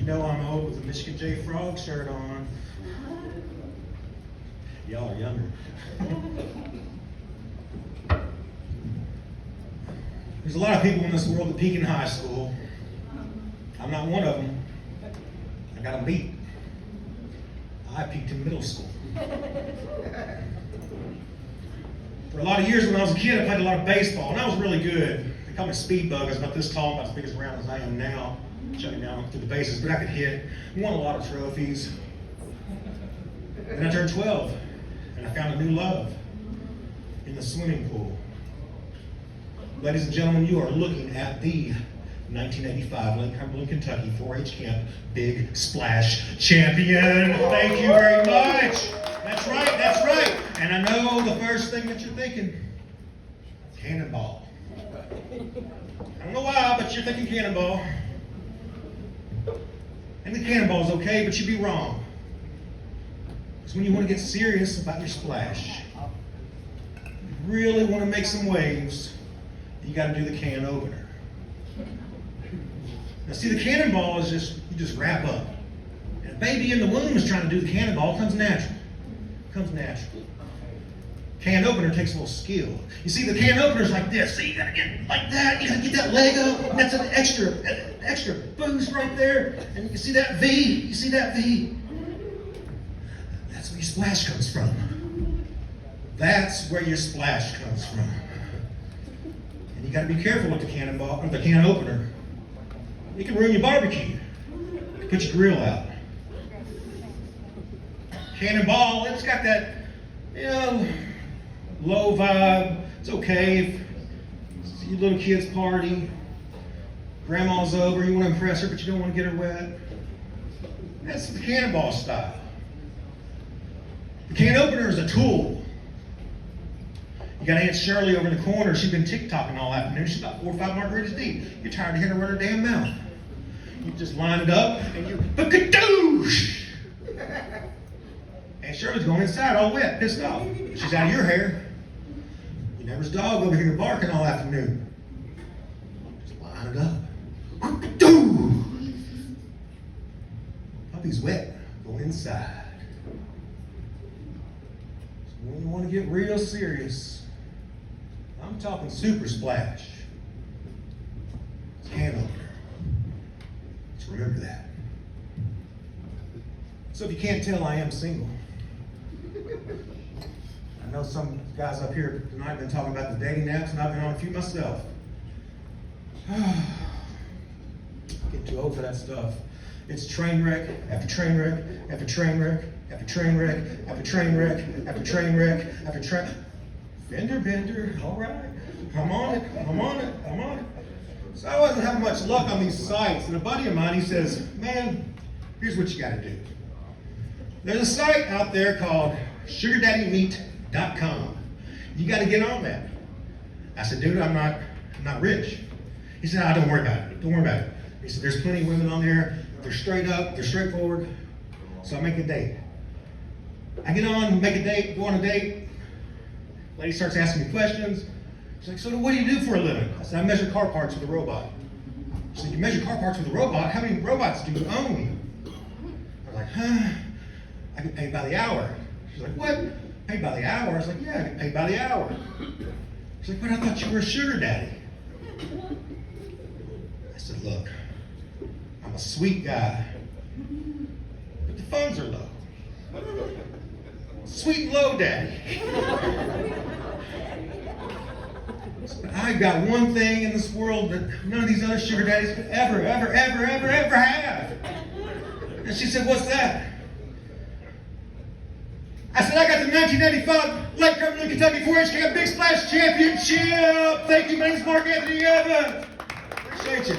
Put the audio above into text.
You know I'm old with a Michigan J Frog shirt on. Y'all are younger. There's a lot of people in this world that peak in high school. I'm not one of them. I got them beat. I peaked in middle school. For a lot of years when I was a kid, I played a lot of baseball, and I was really good. They called me Speed Bug. I was about this tall, about as big as around as I am now, shutting down through the bases, but I could hit. Won a lot of trophies. Then I turned 12, and I found a new love in the swimming pool. Ladies and gentlemen, you are looking at the 1985 Lake Cumberland, Kentucky 4-H Camp Big Splash Champion. Thank you very much. That's right, that's right. And I know the first thing that you're thinking, cannonball. I don't know why, but you're thinking cannonball. And the cannonball's okay, but you'd be wrong. It's when you want to get serious about your splash. You really want to make some waves, you got to do the can opener. Now see, the cannonball is you just wrap up. And a baby in the womb is trying to do the cannonball, it comes natural. Can opener takes a little skill. You see, the can opener's like this. See, you gotta get like that. You gotta get that leg up. That's an extra boost right there. And you see that V? You see that V? That's where your splash comes from. That's where your splash comes from. And you gotta be careful with the cannonball or the can opener. It can ruin your barbecue. It can put your grill out. Cannonball, it's got that, low vibe. It's okay if your little kid's party, grandma's over, you want to impress her, but you don't want to get her wet. That's the cannonball style. The can opener is a tool. You got Aunt Shirley over in the corner. She's been TikToking all afternoon. She's about 4 or 5 margaritas deep. You're tired of hearing her run her damn mouth. You just line it up and you ba-kadoosh! Aunt Shirley's going inside all wet, pissed off. She's out of your hair. Your neighbor's dog over here barking all afternoon. Just line it up. Puppy's wet. Go inside. So when you want to get real serious, I'm talking super splash. It's hand opener. Just remember that. So if you can't tell, I am single. I know some guys up here tonight have been talking about the dating apps, and I've been on a few myself. Getting too old for that stuff. It's train wreck after train wreck after train wreck after train wreck after train wreck after train wreck after train. Fender bender, all right. I'm on it. So I wasn't having much luck on these sites, and a buddy of mine, he says, man, here's what you got to do. There's a site out there called SugarDaddyMeet.com. You got to get on that. I said, dude, I'm not rich. He said, don't worry about it. Don't worry about it. He said, there's plenty of women on there. They're straight up. They're straightforward. So I make a date. I get on, make a date, go on a date. Lady starts asking me questions. She's like, so what do you do for a living? I said, I measure car parts with a robot. She said, you measure car parts with a robot? How many robots do you own? I was like, I get paid by the hour. She's like, what? Paid by the hour? I was like, yeah, I get paid by the hour. She's like, but I thought you were a sugar daddy. I said, look, I'm a sweet guy, but the funds are low. Sweet and low daddy. But I've got one thing in this world that none of these other sugar daddies could ever have. And she said, what's that? I said, I got the 1985 Lake Cumberland, Kentucky 4-H Camp Big Splash Championship. Thank you, my name's Mark Anthony Evans. Appreciate you.